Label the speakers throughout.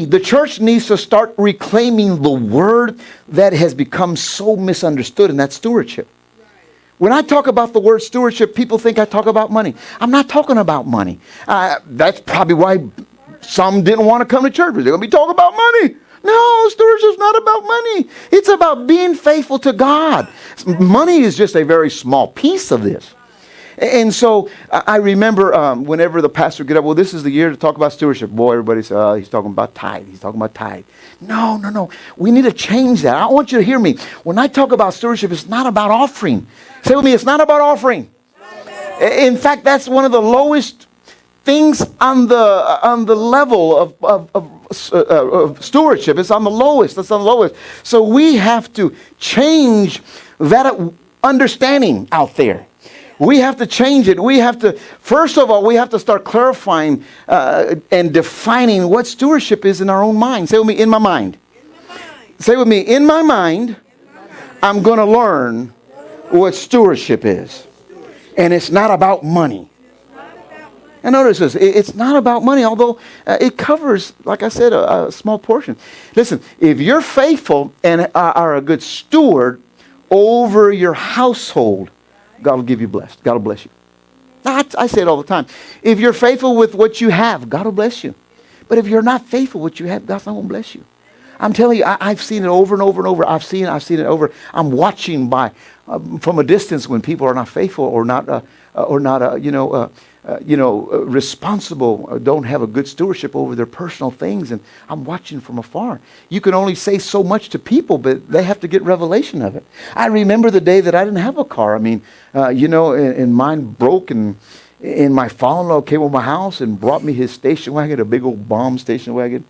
Speaker 1: the church needs to start reclaiming the word that has become so misunderstood, and that's stewardship. When I talk about the word stewardship, people think I talk about money. I'm not talking about money. That's probably why some didn't want to come to church. They're going to be talking about money. No, stewardship's not about money. It's about being faithful to God. Money is just a very small piece of this. And so I remember whenever the pastor would get up, well, this is the year to talk about stewardship. Boy, everybody says, he's talking about tithe. He's talking about tithe. No. We need to change that. I want you to hear me. When I talk about stewardship, it's not about offering. Say with me, it's not about offering. In fact, that's one of the lowest things on the level of stewardship. It's on the lowest. That's on the lowest. So we have to change that understanding out there. We have to change it. We have to, first of all, we have to start clarifying and defining what stewardship is in our own mind. Say with me, in my mind. Say with me, in my mind, I'm going to learn what stewardship is. And it's not about money. And notice this, it's not about money, although it covers, like I said, a small portion. Listen, if you're faithful and are a good steward over your household, God will give you blessed. God will bless you. I say it all the time. If you're faithful with what you have, God will bless you. But if you're not faithful with what you have, God's not going to bless you. I'm telling you, I've seen it over and over and over. I've seen it over. I'm watching from a distance when people are not faithful or not responsible, don't have a good stewardship over their personal things, and I'm watching from afar. You can only say so much to people, but they have to get revelation of it. I remember the day that I didn't have a car. I mean, and mine broke, and my father-in-law came over my house and brought me his station wagon, a big old bomb station wagon,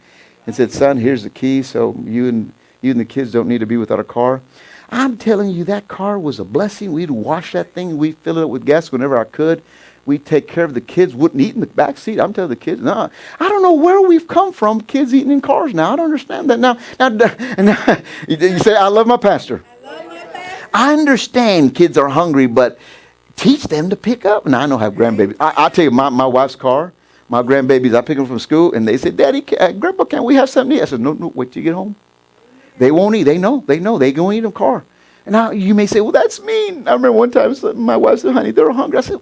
Speaker 1: and said, "Son, here's the key, so you and the kids don't need to be without a car." I'm telling you, that car was a blessing. We'd wash that thing. We'd fill it up with gas whenever I could. We'd take care of the kids. Wouldn't eat in the back seat. I'm telling the kids, no. I don't know where we've come from, kids eating in cars now. I don't understand that. Now you say, I love my pastor. I understand kids are hungry, but teach them to pick up. And I know I have grandbabies. I'll tell you, my wife's car, my grandbabies, I pick them from school, and they say, Daddy, Grandpa, can't we have something to eat? I said, no, wait till you get home. They won't eat. They know. They go eat in the car. And now you may say, well, that's mean. I remember one time my wife said, honey, they're hungry. I said,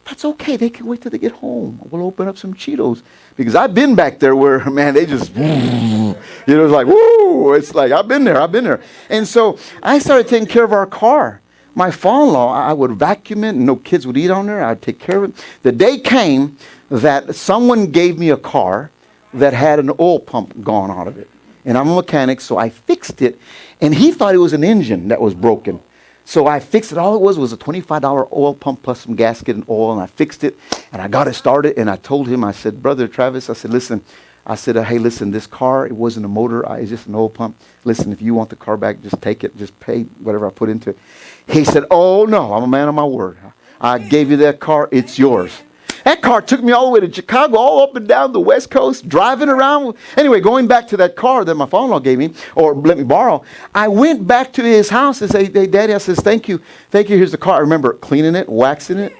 Speaker 1: that's okay. They can wait till they get home. We'll open up some Cheetos. Because I've been back there where, man, they just, it's like, woo. It's like, I've been there. And so I started taking care of our car. My father-in-law, I would vacuum it, and no kids would eat on there. I'd take care of it. The day came that someone gave me a car that had an oil pump gone out of it. And I'm a mechanic, so I fixed it. And he thought it was an engine that was broken. So I fixed it. All it was a $25 oil pump plus some gasket and oil. And I fixed it. And I got it started. And I told him, I said, Brother Travis, I said, listen. I said, hey, listen, this car, it wasn't a motor. It's just an oil pump. Listen, if you want the car back, just take it. Just pay whatever I put into it. He said, oh, no, I'm a man of my word. I gave you that car. It's yours. That car took me all the way to Chicago, all up and down the West Coast, driving around. Anyway, going back to that car that my father-in-law gave me, or let me borrow, I went back to his house and said, hey, Daddy, I says, thank you. Here's the car. I remember cleaning it, waxing it,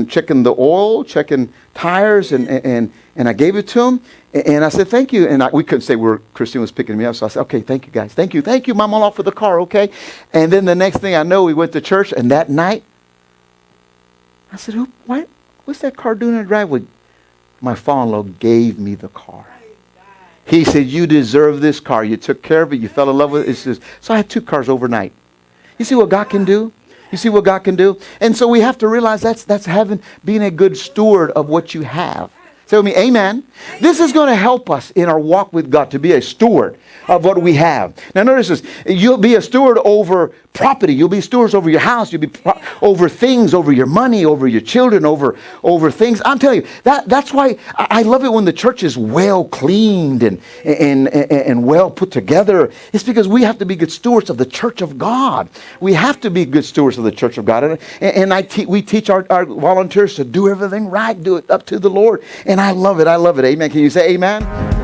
Speaker 1: checking the oil, checking tires, and I gave it to him. And I said, thank you. And we couldn't say where Christine was picking me up. So I said, okay, thank you, guys. Thank you, Mama, for the car, okay? And then the next thing I know, we went to church. And that night, I said, what's that car doing in the driveway? My father-in-law gave me the car. He said, you deserve this car. You took care of it. You fell in love with it. So I had 2 cars overnight. You see what God can do? You see what God can do? And so we have to realize that's being a good steward of what you have. Say with me, amen. This is going to help us in our walk with God to be a steward of what we have. Now notice this. You'll be a steward over property. You'll be stewards over your house. You'll be over things, over your money, over your children, over things. I'm telling you, that's why I love it when the church is well cleaned and well put together. It's because we have to be good stewards of the church of God. We have to be good stewards of the church of God. And we teach our volunteers to do everything right, do it up to the Lord. And I love it. Amen. Can you say amen?